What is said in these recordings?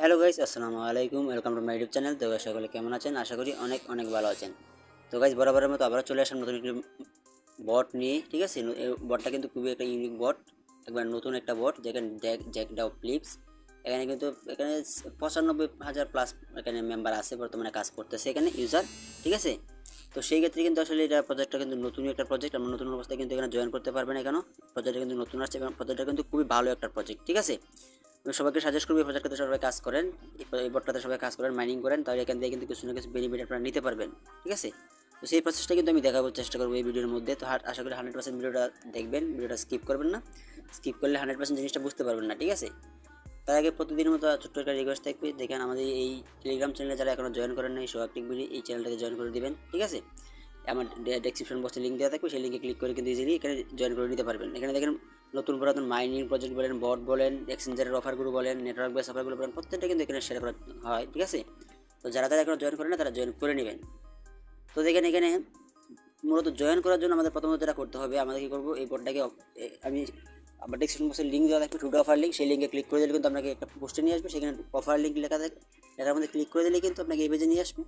Hello guys, আসসালামু আলাইকুম। Welcome to my YouTube channel. তো গাইস, সকলে কেমন আছেন? আশা করি অনেক অনেক ভালো আছেন। তো গাইস, বরাবরের মতো আবারও চলে আসলাম নতুন একটি বট নিয়ে। ঠিক আছে, এই বটটা কিন্তু খুবই একটা ইউনিক বট, একবার নতুন একটা বট যেখানে জ্যাকডাও ফ্লিপস। এখানে 95,000 প্লাস এখানে মেম্বার আছে, বর্তমানে কাজ করতেছে এখানে ইউজার। ঠিক আছে, তো সেই ক্ষেত্রে কিন্তু আসলে এটা প্রজেক্টটা কিন্তু নতুনই একটা প্রজেক্ট। আমরা নতুন অবস্থায় কিন্তু এখানে জয়েন করতে পারবেন। এখানেও প্রজেক্টটা কিন্তু নতুন আসছে এবং প্রজেক্টটা কিন্তু খুবই ভালো একটা প্রজেক্ট। ঠিক আছে, আমি সবাইকে সাজেস্ট করবো এই প্রজেক্টটাতে সবাই কাজ করেন, এই বটটাতে সবাই কাজ করেন, মাইনিং করেন, তাহলে এখান থেকে কিন্তু কিছু না কিছু বেনিফিট আপনারা নিতে পারবেন। ঠিক আছে, তো সেই প্রসেসটা কিন্তু আমি দেখাবার চেষ্টা করবো এই ভিডিওর মধ্যে। তো আশা করি 100% ভিডিওটা দেখবেন, ভিডিওটা স্কিপ করবেন না। স্কিপ করলে 100% জিনিসটা বুঝতে পারবেন না। ঠিক আছে, তার আগে প্রতিদিনের মতো ছোট্ট একটা রিকোয়েস্ট থাকবে, দেখেন আমাদের এই টেলিগ্রাম চ্যানেলে যারা এখনো জয়েন করেন নাই, সোহাগ টেক ভিডিও এই চ্যানেলটাকে জয়েন করে দিবেন। ঠিক আছে, আমার ডেসক্রিপশন বক্সে লিঙ্ক দেওয়া থাকবে, সেই লিঙ্কে ক্লিক করে কিন্তু ইজিলি এখানে জয়েন করে নিতে পারবেন। এখানে দেখেন নতুন পুরাতন মাইনিং প্রজেক্ট বলেন, বট বলেন, এক্সচেঞ্জারের অফারগুলো বলেন, নেটওয়ার্ক বেস অফারগুলো বলেন, প্রত্যেকটা কিন্তু এখানে শেয়ার করা হয়। ঠিক আছে, তো যারা তারা এখনো জয়েন করেন না তারা জয়েন করে নেবেন। তো দেখেন এখানে মূলত জয়েন করার জন্য আমাদের প্রথমত যেটা করতে হবে, আমাদের কী করবো, এই বটটাকে আমি আমার ডেসক্রিপশন বক্সে লিঙ্ক দেওয়া থাকবে, টুডে অফার লিঙ্ক, সেই লিঙ্কে ক্লিক করে দিলে কিন্তু আপনাকে একটা পোস্টে নিয়ে আসবে, সেখানে অফার লিঙ্ক লেখা থাকে, এটার মধ্যে ক্লিক করে দিলে কিন্তু আপনাকে এই পেজে নিয়ে আসবে।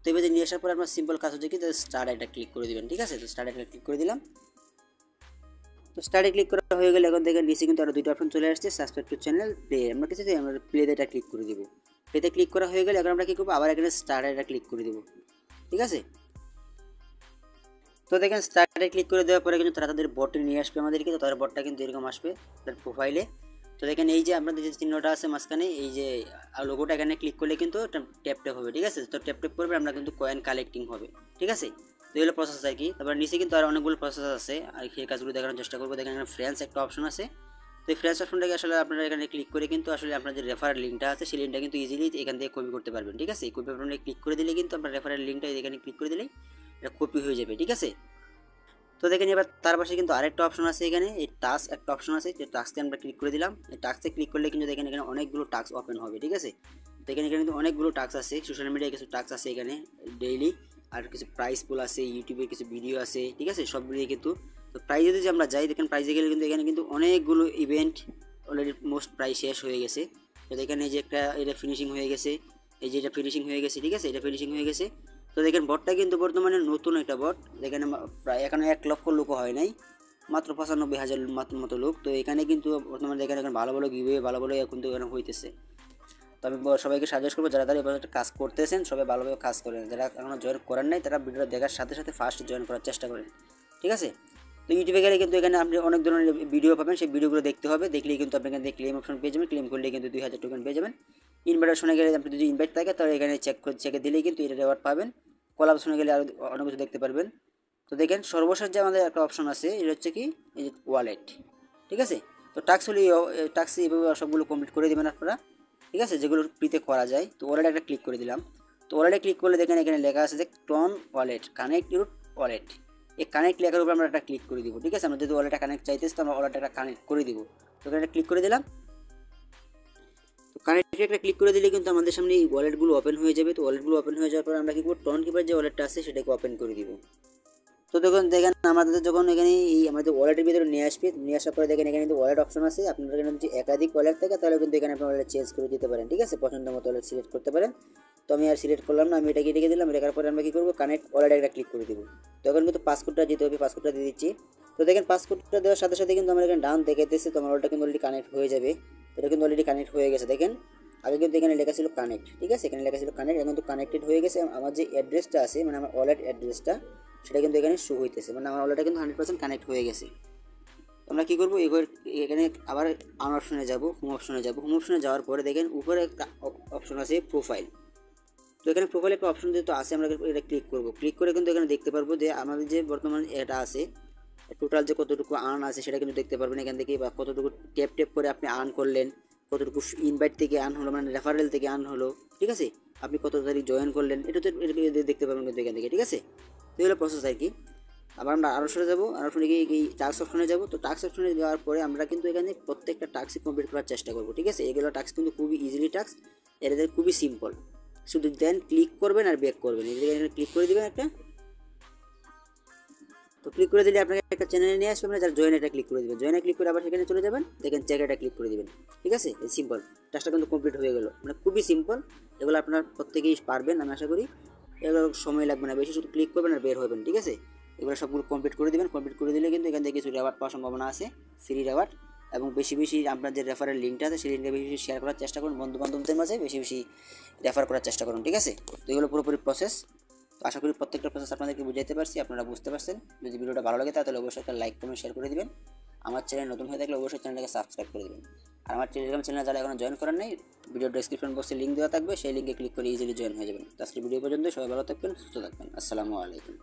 তো এই পেজে নিয়ে আসার পর আপনার সিম্পল কাজ হচ্ছে কি, স্টার্ট একটা ক্লিক করে দেবেন। ঠিক আছে, তো স্টার্ট একটা ক্লিক করে দিলাম। তো স্টার্টে ক্লিক করা হয়ে গেলে এখন দেখেন নিচে কিন্তু আরও দুটো অপশন চলে আসছে, সাবস্ক্রাইব টু চ্যানেল, প্লে। আমরা কিছু আমরা প্লেতে এটা ক্লিক করে দেবো। প্লেতে ক্লিক করা হয়ে গেলে এখন আমরা কী করবো, আবার এখানে স্টার্টে এটা ক্লিক করে দেবো। ঠিক আছে, তো দেখেন স্টার্টে ক্লিক করে দেওয়ার পরে কিন্তু তারা তাদের বটে নিয়ে আসবে আমাদেরকে। তো তাদের বটটা কিন্তু এরকম আসবে তার প্রোফাইলে। তো দেখেন এই যে আপনাদের যে চিহ্নটা আছে মাঝখানে, এই যে লোগোটা, এখানে ক্লিক করলে কিন্তু ট্যাপ ট্যাপ হবে। ঠিক আছে, তো ট্যাপ ট্যাপ করবে, আমরা কিন্তু কয়েন কালেক্টিং হবে। ঠিক আছে, তো এগুলো প্রসেস আর কি। তারপর নিচে কিন্তু আর অনেকগুলো প্রসেস আছে, আর সেই কাজগুলো দেখানোর চেষ্টা করবো। দেখেন এখানে ফ্রেন্ডস একটা অপশন আছে। তো এই ফ্রেন্ডস অপশনটাকে আসলে আপনারা এখানে ক্লিক করে কিন্তু আসলে আপনার যে রেফারেল লিঙ্কটা আছে, সেই লিঙ্কটা কিন্তু ইজিলি এখান থেকে কপি করতে পারবেন। ঠিক আছে, এই কপি অপশনে ক্লিক করে দিলে কিন্তু আপনার রেফারেল লিঙ্কটা এখানে ক্লিক করে দিলেই এটা কপি হয়ে যাবে। ঠিক আছে, তো দেখেন এবার তার পাশে কিন্তু আরেকটা অপশন আছে, এখানে এই টাস্ক একটা অপশন আছে, যে টাস্কে আমরা ক্লিক করে দিলাম। এই টাস্কে ক্লিক করলে কিন্তু দেখেন এখানে অনেকগুলো টাস্ক ওপেন হবে। ঠিক আছে, তো এখানে কিন্তু অনেকগুলো টাস্ক আছে, সোশ্যাল মিডিয়ায় কিছু টাস্ক আছে এখানে ডেইলি, আর কিছু প্রাইস পুল আছে, ইউটিউবে কিছু ভিডিও আছে। ঠিক আছে, সবগুলোই কিন্তু। তো প্রাইজে যদি আমরা যাই, দেখেন প্রাইজে গেলে কিন্তু এখানে কিন্তু অনেকগুলো ইভেন্ট অলরেডি মোস্ট প্রাইস শেষ হয়ে গেছে। তো দেখেন এই যে একটা এটা ফিনিশিং হয়ে গেছে, এই যে এটা ফিনিশিং হয়ে গেছে। ঠিক আছে, এটা ফিনিশিং হয়ে গেছে। তো দেখেন বটটা কিন্তু বর্তমানে নতুন একটা বট, দেখেন প্রায় এখানে 1 লক্ষ লোকও হয় নাই, মাত্র 95,000 মতো লোক। তো এখানে কিন্তু বর্তমানে দেখেন এখন ভালো ভালো গিভওয়ে ভালো ভালো কিন্তু এখানে হইতেছে। তো আমি সবাইকে সাজেস্ট করবো, যারা তারা এই প্রজেক্টে কাজ করতেছেন সবাই ভালোভাবে কাজ করেন, যারা এখনও জয়েন করেন নাই তারা ভিডিওটা দেখার সাথে সাথে ফার্স্ট জয়েন করার চেষ্টা করেন। ঠিক আছে, তো ইউটিউবে গেলে কিন্তু এখানে আপনি অনেক ধরনের ভিডিও পাবেন, সেই ভিডিওগুলো দেখতে হবে, দেখলেই কিন্তু আপনি এখান থেকে ক্লেম অপশন পেয়ে যাবেন, ক্লেম করলে কিন্তু 2000 টোকেন পেয়ে যাবেন। ইনভাইটেশনে গেলে আপনি যদি ইনভাইট থাকে তাহলে এখানে চেকে দিলেই কিন্তু এটা রেওয়ার্ড পাবেন। কোলাবরেশনে গেলে আরও অনেক কিছু দেখতে পারবেন। তো দেখেন সর্বশেষ যে আমাদের একটা অপশন আছে, এটা হচ্ছে কি, এই যে ওয়ালেট। ঠিক আছে, তো টাস্ক হলে টাস্ক এইভাবে সবগুলো কমপ্লিট করে দেবেন আপনারা। ঠিক আছে, যেগুলো ফ্রিতে করা যায়। তো ওয়ালেট একটা ক্লিক করে দিলাম। তো ওয়ালেটে ক্লিক করলে দেখেন এখানে লেখা আছে যে TON wallet connect your wallet. এই কানেক্ট লেখার উপর আমরা একটা ক্লিক করে দিব। ঠিক আছে, আমরা যদি ওয়ালেটটা কানেক্ট চাইতেছি তো আমরা ওয়ালেটটা একটা কানেক্ট করে দিব। তো এখানে ক্লিক করে দিলাম। তো কানেক্টে একটা ক্লিক করে দিলে কিন্তু আমাদের সামনে এই ওয়ালেটগুলো ওপেন হয়ে যাবে। তো ওয়ালেটগুলো ওপেন হয়ে যাওয়ার পর আমরা কি করবো, টন কিপার যে ওয়ালেটটা আছে সেটাকে ওপেন করে দিব। তো দেখুন দেখেন আমাদের যখন এখানে এই আমাদের ওয়ালেটের ভিতরে নিয়ে আসবে, নিয়ে আসার পরে দেখেন এখানে কিন্তু ওয়ালেট অপশন আছে। আপনাদের এখানে যদি একাধিক ওয়ালেট থাকে তাহলে কিন্তু এখানে আপনি ওয়ালেট চেঞ্জ করে দিতে পারেন। ঠিক আছে, পছন্দ মতো ওয়ালেট সিলেক্ট করতে পারেন। তো আমি আর সিলেক্ট করলাম না, আমি এটাকে রেখে দিলাম। রেখার পরে আমরা কী করবো, কানেক্ট ওয়ালেট একটা ক্লিক করে দেবো। তো এখন কিন্তু পাসওয়ার্ডটা দিতে হবে, পাসওয়ার্ডটা দিয়ে দিচ্ছি। তো দেখেন পাসওয়ার্ডটা দেওয়ার সাথে সাথে কিন্তু আমার এখানে ডাউন দেখাইতেছে, তো আমার ওয়ালেটটা কিন্তু অলরেডি কানেক্ট হয়ে যাবে। এটা কিন্তু অলরেডি কানেক্ট হয়ে গেছে। দেখেন আগে কিন্তু এখানে লেখা ছিল কানেক্ট। ঠিক আছে, এখানে লেখা ছিল কানেক্ট, এখন কিন্তু কানেক্টেড হয়ে গেছে। আমার যে অ্যাড্রেসটা আছে, মানে আমার ওয়ালেট অ্যাড্রেসটা, সেটা কিন্তু এখানে শো হইতেছে, মানে আমার ওয়ালেটটা কিন্তু 100% কানেক্ট হয়ে গেছে। আমরা কী করবো, এখানে আবার আন অপশনে যাবো, হোম অপশনে যাবো। হোম অপশনে যাওয়ার পরে দেখেন উপরে একটা অপশন আছে প্রোফাইল। তো এখানে প্রোফাইলে একটা অপশন যেহেতু আছে, আমরা এটা ক্লিক করবো। ক্লিক করে কিন্তু এখানে দেখতে পারবো যে আমাদের যে বর্তমান এটা আছে, টোটাল যে কতটুকু আর্ন আছে সেটা কিন্তু দেখতে পারবেন এখান থেকে, বা কতটুকু ট্যাপ ট্যাপ করে আপনি আর্ন করলেন, কতটুকু ইনভাইট থেকে আর্ন হলো, মানে রেফারেল থেকে আর্ন হলো। ঠিক আছে, আপনি কত তারিখ জয়েন করলেন, এটা তো দেখতে পারবেন কিন্তু এখান থেকে। ঠিক আছে, তো এগুলো প্রসেস আর কি। আবার আমরা আরও সরে যাবো, আরও সরে গিয়ে এই টাস্ক অপশনে যাবো। তো টাস্ক অপশনে যাওয়ার পরে আমরা কিন্তু এখানে প্রত্যেকটা টাস্কই কমপ্লিট করার চেষ্টা করবো। ঠিক আছে, এগুলো টাস্ক কিন্তু খুবই ইজিলি টাস্ক, এদের খুবই সিম্পল। শুধু দেন ক্লিক করবেন আর ব্যাক করবেন, এখানে ক্লিক করে দেবেন একটা। তো ক্লিক করে দিলে আপনাকে একটা চ্যানেলে নিয়ে আসবে, যারা জয়েন এটা ক্লিক করে দেবেন, জয়েনে ক্লিক করে আবার সেখানে চলে যাবেন, দেখেন চেক এটা ক্লিক করে দেবেন। ঠিক আছে, এই সিম্পল টাস্কটা কিন্তু কমপ্লিট হয়ে গেল, মানে খুবই সিম্পল। এগুলো আপনার প্রত্যেকেই পারবেন আমি আশা করি, এগুলো সময় লাগবে না বেশি, শুধু ক্লিক করবেন আর বের হবেন। ঠিক আছে, এগুলো সবগুলো কমপ্লিট করে দেবেন, কমপ্লিট করে দিলে কিন্তু এখান থেকে কিছু রেওয়ার্ড পাওয়ার সম্ভাবনা আছে, ফ্রি রেওয়ার্ড। এবং বেশি বেশি আপনার যে রেফারের লিঙ্কটা আছে সেই লিঙ্কটা বেশি বেশি শেয়ার করার চেষ্টা করুন, বন্ধু বান্ধবদের মাঝে বেশি বেশি রেফার করার চেষ্টা করুন। ঠিক আছে, তো এগুলো পুরোপুরি প্রসেস। তো আশা করি প্রত্যেকটা প্রসেস আপনাদেরকে বুঝাইতে পারছি, আপনারা বুঝতে পারছেন। যদি ভিডিওটা ভালো লাগে তাহলে অবশ্যই একটা লাইক কমেন্ট শেয়ার করে দিবেন। আমার চ্যানেল নতুন হয়ে থাকলে অবশ্যই চ্যানেলটাকে সাবস্ক্রাইব করে দেবেন। আর আমার টেলিগ্রাম চ্যানেল যারা এখনো জয়েন করেন নাই, ভিডিও ডেসক্রিপশন বক্সে লিঙ্ক দেওয়া থাকবে, সেই লিঙ্কে ক্লিক করে ইজিলি জয়েন হয়ে যাবেন। তো আজকে ভিডিও পর্যন্ত, সবাই ভালো থাকবেন, সুস্থ থাকবেন। আসসালামু আলাইকুম।